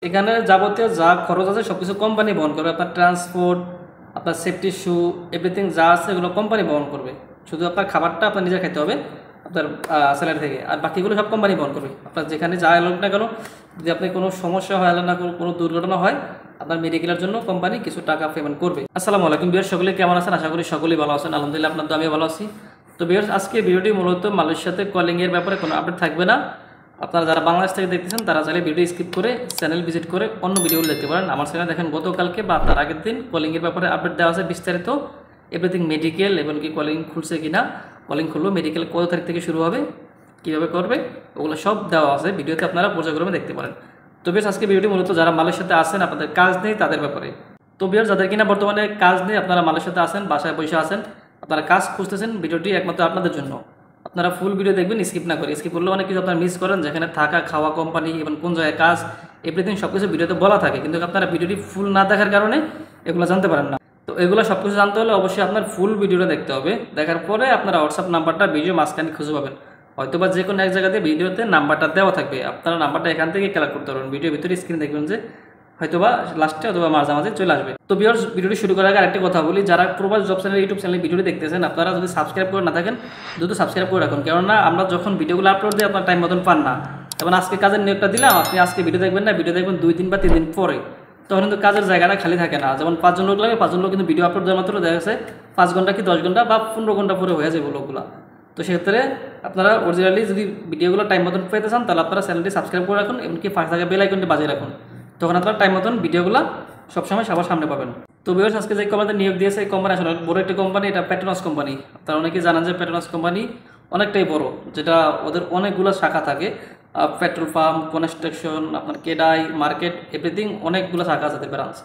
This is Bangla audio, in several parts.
এখানে যাবতীয় যা খরচ আছে সবকিছু কোম্পানি বহন করবে। আপনার ট্রান্সপোর্ট, আপনার সেফটি শু, এভরিথিং যা আছে এগুলো কোম্পানি বহন করবে। শুধু আপনার খাবারটা আপনার নিজে খেতে হবে আপনার স্যালারি থেকে, আর বাকিগুলো সব কোম্পানি বহন করবে। আপনার যেখানে যা এলো না কেন, যদি আপনি কোনো সমস্যা হয় না, কোনো দুর্ঘটনা হয়, আপনার মেডিকেলের জন্য কোম্পানি কিছু টাকা পেমেন্ট করবে। আসসালামু আলাইকুম ভিউয়ার্স, সকলে কেমন আছেন? আশা করি সকলেই ভালো আছেন। আলহামদুলিল্লাহ, আপনার তো আমিও ভালো আছি। তো ভিউয়ার্স, আজকে ভিডিওটি মূলত মালয়েশিয়াতে কলিংয়ের ব্যাপারে কোনো আপডেট থাকবে না। আপনারা যারা বাংলাদেশ থেকে দেখতেছেন তারা চাইলে ভিডিও স্কিপ করে চ্যানেল ভিজিট করে অন্য ভিডিওগুলো দেখতে পারেন। আমার চ্যানেলে দেখেন গতকালকে বা তার আগের দিন কলিংয়ের ব্যাপারে আপডেট দেওয়া আছে বিস্তারিত, এভরিথিং মেডিকেল, এবং কি কলিং খুলছে কিনা, কলিং খুললো, মেডিকেল কত তারিখ থেকে শুরু হবে, কীভাবে করবে, ওগুলো সব দেওয়া আছে ভিডিওতে, আপনারা পর্যায়ক্রমে দেখতে পারেন। তো বেশ, আজকে ভিডিওটি মূলত যারা মালয়েশিয়াতে আছেন, আপনাদের কাজ নেই তাদের ব্যাপারে। তো বিয়ার যাদের কিনা বর্তমানে কাজ নেই, আপনারা মালয়েশিয়াতে আছেন, বাসায় বসে আছেন, আপনারা কাজ খুঁজতেছেন, ভিডিওটি একমাত্র আপনাদের জন্য। আপনারা ফুল ভিডিও দেখবেন, স্কিপ না করে। স্কিপ করলে অনেক কিছু আপনারা মিস করেন, যেখানে থাকা, খাওয়া, কোম্পানি এবং কোন জায়গায় কাজ, এভরিথিং সব কিছু ভিডিওতে বলা থাকে, কিন্তু আপনারা ভিডিওটি ফুল না দেখার কারণে এগুলো জানতে পারেন না। তো এগুলো সব কিছু জানতে হলে অবশ্যই আপনার ফুল ভিডিওটা দেখতে হবে। দেখার পরে আপনারা হোয়াটসঅ্যাপ নাম্বারটা ভিডিও মাঝখানে খুঁজে পাবেন, হয়তোবা যে কোনো এক জায়গাতে ভিডিওতে নাম্বারটা দেওয়া থাকবে। আপনারা নাম্বারটা এখান থেকে কালেক্ট করতে পারবেন। ভিডিওর ভিতরে স্ক্রিন দেখবেন যে হয়তোবা লাস্টে অথবা মাঝামাঝি চলে আসবে। তো ভিউয়ার্স, ভিডিওটি শুরু করার আগে আরেকটি কথা বলি, যারা প্রবাস জব চ্যানেল ইউটিউব চ্যানেলে ভিডিওটি দেখতেছেন, আপনারা যদি সাবস্ক্রাইব করে না থাকেন, দ্রুত সাবস্ক্রাইব করে রাখুন। কেননা আমরা যখন ভিডিওগুলো আপলোড দিই আপনার টাইম মতন পান না। যেমন আজকে কাজের নিয়োগটা দিলাম, আপনি আজকে ভিডিও দেখবেন না, ভিডিও দেখবেন 2 দিন বা 3 দিন পরে, তখন কিন্তু কাজের জায়গাটা খালি থাকে না। যেমন 5 জন লোক লাগে, 5 জন লোক কিন্তু ভিডিও আপলোড দেওয়ার মাত্র দেখা গেছে 5 ঘন্টা কি 10 ঘন্টা বা 15 ঘন্টা পরে হয়ে যাবে লোকগুলো। তো সেক্ষেত্রে আপনারা অরিজিনালি যদি ভিডিওগুলো টাইম মতন পেতে চান, তাহলে আপনারা চ্যানেলটি সাবস্ক্রাইব করে রাখুন, এমনকি ফাঁকা থাকা বেল আইকনটি বাজিয়ে রাখুন, তখন আপনারা টাইম মতন ভিডিওগুলো সবসময় সবার সামনে পাবেন। তো ভিউয়ার্স, আজকে যে কোম্পানিতে নিয়োগ দিয়েছে, এই কোম্পানি আসলে বড় একটি কোম্পানি, এটা পেট্রোনাস কোম্পানি। আপনারা অনেকেই জানেন যে পেট্রোনাস কোম্পানি অনেকটাই বড়, যেটা ওদের অনেকগুলো শাখা থাকে। পেট্রোল পাম্প, কনস্ট্রাকশন, আপনার কেডাই, মার্কেট, এভরিথিং অনেকগুলো শাখা আছে তাদের ব্রাঞ্চ।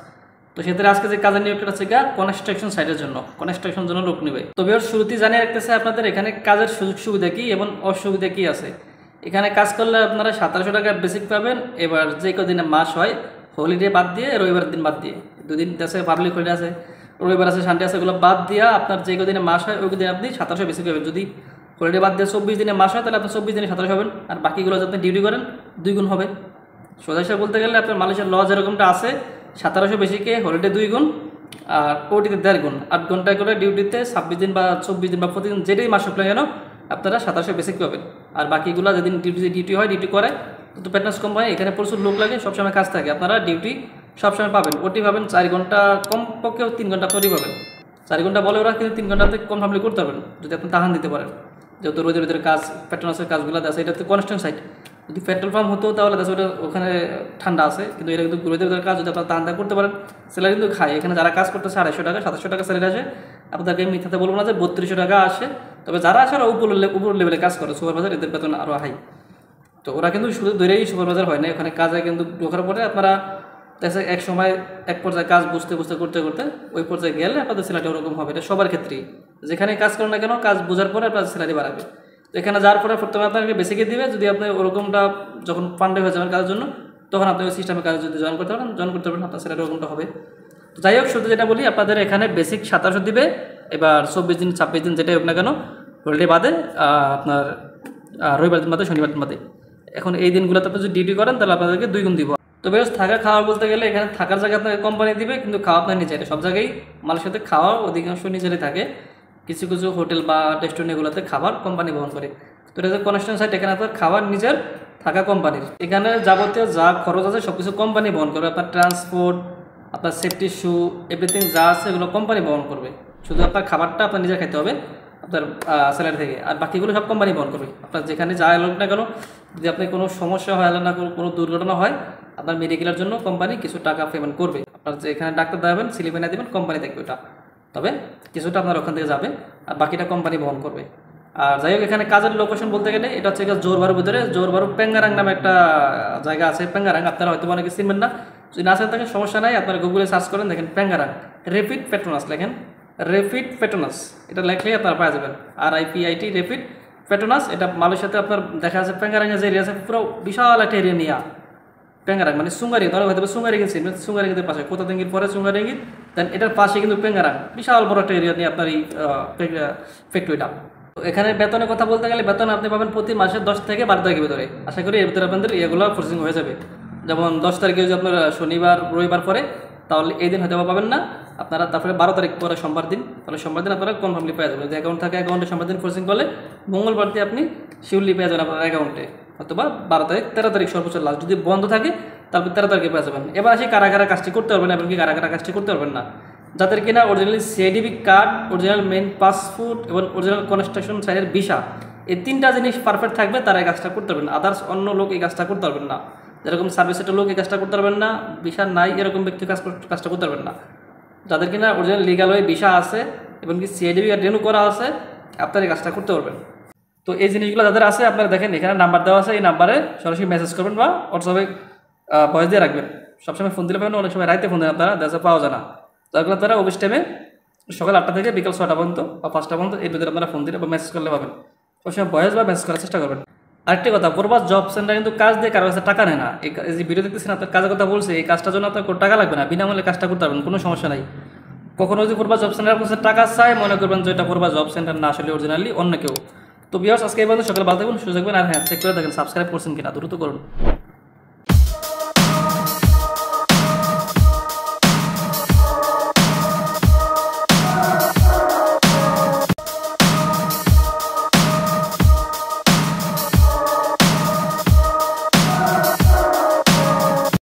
তো সেক্ষেত্রে আজকে যে কাজের নিয়োগটা হচ্ছে কনস্ট্রাকশন সাইটের জন্য, কনস্ট্রাকশন জন্য লোক নেবে। তো ভিউয়ার্স, শুরুতেই জানিয়ে রাখতেছে আপনাদের এখানে কাজের সুযোগ সুবিধা কী এবং অসুবিধা কী আছে। এখানে কাজ করলে আপনারা 1700 টাকা বেসিক পাবেন। এবার যে কদিনে মাস হয়, হলিডে বাদ দিয়ে, রবিবার দিন বাদ দিয়ে, 2 দিন আছে পাবলিক হলিডে আছে, রবিবার আছে, সানডে আছে, এগুলো বাদ দিয়ে আপনার যে কদিনে মাস হয় ওই দিন আপনি 1700 বেসিক পাবেন। যদি হলিডে বাদ দিয়ে 24 দিনে মাস হয়, তাহলে আপনি 24 দিনে 1700 হবেন, আর বাকিগুলো যদি আপনি ডিউটি করেন 2 গুণ হবে। সোজা হিসাবে বলতে গেলে আপনার মালয়েশিয়ার ল যেরকমটা আছে, 1700 বেসিকে হলিডে 2 গুণ, আর ওটিতে 1.5 গুণ, 8 ঘন্টা করে ডিউটিতে 26 দিন বা 24 দিন বা প্রতিদিন যেটাই মাস হোক না কেন, আপনারা 1700 বেসিক পাবেন। আর বাকিগুলো যেদিন ডিউটি হয়, ডিউটি করে। তো পেট্রোনাস কোম্পানি এখানে প্রচুর লোক লাগে, সবসময় কাজ থাকে, আপনারা ডিউটি সবসময় পাবেন। ওটি পাবেন 4 ঘন্টা, কমপক্ষেও 3 ঘন্টা করে পাবেন। 4 ঘন্টা বলে ওরা, কিন্তু 3 ঘন্টাতে কমফর্মলি করতে পারবেন যদি আপনি তাহান দিতে পারেন। যেহেতু রোদের রোদের কাজ, পেট্রোনাসের কাজগুলো আছে, এটা তো কনস্ট্যান্ট সাইট। যদি পেট্রোল পাম্প হতো তাহলে দেশে ওটা ওখানে ঠান্ডা আছে, কিন্তু এটা কিন্তু রোদের রোদের কাজ, যদি আপনার তাহান করতে পারেন, স্যালারি কিন্তু খায়। এখানে যারা কাজ করতেছে 250 টাকা 2700 টাকা স্যালারি আসে। আপনাদেরকে মিথ্যাতে বলবো না যে 3200 টাকা আসে, তবে যারা আসে ওরা উপর লেভেলে কাজ করে, সুপারভাইজার, এদের বেতন আরও হাই। তো ওরা কিন্তু শুধু ধরেই সুপারভাইজার হয় না, ওখানে কাজে কিন্তু ঢোকার পরে আপনারা দেখে এক সময় এক পর্যায়ে কাজ বুঝতে বুঝতে করতে করতে ওই পর্যায়ে গেলে আপনাদের স্যালারি ওরকম হবে। এটা সবার ক্ষেত্রেই, যেখানে কাজ করেন না কেন, কাজ বোঝার পরে আপনার স্যালারি বাড়াবে। তো এখানে যাওয়ার পরে প্রথমে আপনাকে বেসিকে দিবে, যদি আপনি ওরকমটা যখন পান্ডে হয়ে যাবেন কাজের জন্য, তখন আপনি ওই সিস্টেমে কাজ যদি জয়েন করতে পারেন, আপনার স্যালারি ওরকমটা হবে। তো যাই হোক, শুধু যেটা বলি, আপনাদের এখানে বেসিক 2700 দিবে। এবার 24 দিন 26 দিন যেটাই হোক না কেন, হলিডে বাদে, আপনার রবিবার দিন বাদে, শনিবার দিন বাদে। এখন এই দিনগুলোতে আপনি যদি ডিউটি করেন, তাহলে আপনাদেরকে 2 গুণ দিব। তো বেশ, থাকা খাওয়া বলতে গেলে এখানে থাকার জায়গা আপনাকে কোম্পানি দিবে, কিন্তু খাওয়া আপনার নিজের। সব জায়গায় মালয়েশিয়াতে খাওয়া অধিকাংশ নিজেরই থাকে, কিছু কিছু হোটেল বা রেস্টুরেন্ট এগুলোতে খাবার কোম্পানি বহন করে। তো এটা যে কনস্ট্রাকশন সাইট, এখানে আপনার খাবার নিজের, থাকা কোম্পানির। এখানে যাবতীয় যা খরচ আছে সব কিছু কোম্পানি বহন করবে। আপনার ট্রান্সপোর্ট, আপনার সেফটি শু, এভরিথিং যা আছে এগুলো কোম্পানি বহন করবে। শুধু আপনার খাবারটা আপনার নিজে খেতে হবে আপনার স্যালারি থেকে, আর বাকিগুলো সব কোম্পানি বহন করবে। আপনার যেখানে যা এলো না কেন, যদি আপনি কোনো সমস্যা হয় না, কোনো দুর্ঘটনা হয়, আপনার মেডিকেলের জন্য কোম্পানি কিছু টাকা পেমেন্ট করবে। আপনার যে এখানে ডাক্তার দেবেন, স্লিপ এনে দেবেন, কোম্পানি দেখবে ওটা, তবে কিছুটা আপনার ওখান থেকে যাবে, আর বাকিটা কোম্পানি বহন করবে। আর যাই হোক, এখানে কাজের লোকেশন বলতে গেলে এটা হচ্ছে জোরবারুর ভিতরে, জোরবারু পেঙ্গারাং নামে একটা জায়গা আছে। পেঙ্গারাং আপনারা হয়তো অনেকে চিনবেন না, যদি না থাকেন সমস্যা নাই, আপনারা গুগলে সার্চ করেন, দেখেন পেঙ্গারাং রেপিড পেট্রোনাস লেখেন, রেপিড পেট্রোনাস, এটা লেখলেই আপনারা পাওয়া যাবেন। RIPIT rapid Petronas. এটা মালয়েশিয়াতে আপনার দেখা যাচ্ছে পেঙ্গারাঙের যে এরিয়া আছে, পুরো বিশাল একটা এরিয়া নিয়ে। পেঙ্গারাং মানে সুঙ্গারি, তাহলে হয়তো সুঙ্গারিঙ্গি চিনবেন, সুঙ্গারিঙ্গির পাশে, কোতাদিঙ্গির পরে সুঙ্গারিঙ্গি, দেন এটার পাশে কিন্তু পেঙ্গারাং, বিশাল বড় একটা এরিয়া নিয়ে আপনার এই ফ্যাক্টরিটা। এখানে বেতনের কথা বলতে গেলে, বেতন আপনি পাবেন প্রতি মাসে 10 থেকে 12 তারিখের ভিতরে। আশা করি এর ভিতরে আপনাদের ইয়েগুলো প্রসেসিং হয়ে যাবে। যেমন 10 তারিখে যদি আপনার শনিবার রবিবার পরে, তাহলে এই দিন হয়তো পাবেন না আপনারা, তারপরে 12 তারিখ পরে সোমবার দিন, তাহলে সোমবার দিন আপনারা কনফার্মলি পেয়ে যাবেন। যদি অ্যাকাউন্ট থাকে অ্যাকাউন্টে সোমবার দিন প্রসেসিং করলে মঙ্গলবার দিয়ে আপনি শিওরলি পেয়ে যাবেন আপনার অ্যাকাউন্টে, অথবা 12 তারিখ 13 তারিখ সর্বোচ্চ লাস্ট। যদি বন্ধ থাকে তারপর 13 তারিখে পেয়ে যাবেন। এবার আসি কারা কারা কাজটি করতে পারবেন এবং কি কারা কারা কাজটি করতে পারবেন না। যাদের কিনা originally CIDB card, original main passport এবং অরিজিনাল কনস্ট্রাকশন সাইটের ভিসা, এই 3টা জিনিস পারফেক্ট থাকবে তারা এই কাজটা করতে পারবেন। আদার্স অন্য লোক এই কাজটা করতে পারবেন না। যেরকম সার্ভিস সেক্টর লোক এই কাজটা করতে পারবেন না, ভিসা নাই এরকম ব্যক্তি কাজটা করতে পারবেন না। যাদের কিনা অরিজিনাল লিগাল হয়ে ভিসা আছে এবং কি সিআইডিবি কার্ড রিনিউ করা আছে, আপনারা এই কাজটা করতে পারবেন। তো এই জিনিসগুলো যাদের আছে আপনারা দেখেন এখানে নাম্বার দেওয়া আছে, এই নাম্বারে সরাসরি মেসেজ করবেন বা হোয়াটসঅ্যাপে ভয়েস দিয়ে রাখবেন। সবসময় ফোন দিলে পাবেন, অনেক সময় রাইতে ফোন দেন আপনারা, দেশে পাওয়া যায় না। যার কারণে তারা অফিস টাইমে সকাল 8টা থেকে বিকাল 6টা পর্যন্ত বা 5টা পর্যন্ত এই ভিতরে আপনারা ফোন দিলে বা মেসেজ করলে পাবেন। সবসময় ভয়েস বা মেসেজ করার চেষ্টা করবেন। আরেকটি কথা, প্রবাস জব সেন্টার কিন্তু কাজ দিয়ে কারো কাছে টাকা নেয় না। এই যে ভিডিও দেখতেছেন আপনার কাজের কথা বলছে, এই কাজটার জন্য আপনার কোনো টাকা লাগবে না, বিনামূল্যে কাজটা করতে পারবেন, কোনো সমস্যা নাই। কখনো যদি প্রবাস জব সেন্টার কাছে টাকা চায়, মনে করবেন যে এটা প্রবাস জব সেন্টার না, আসলে অরিজিনালি অন্য কেউ। তো ভিউয়ার্স, আজকে এই পর্যন্ত। সকালে ভালো থাকবেন, সুযোগ থাকবেন। আর হ্যাঁ, চেক করে দেখেন সাবস্ক্রাইব করছেন কিনা, দ্রুত করুন।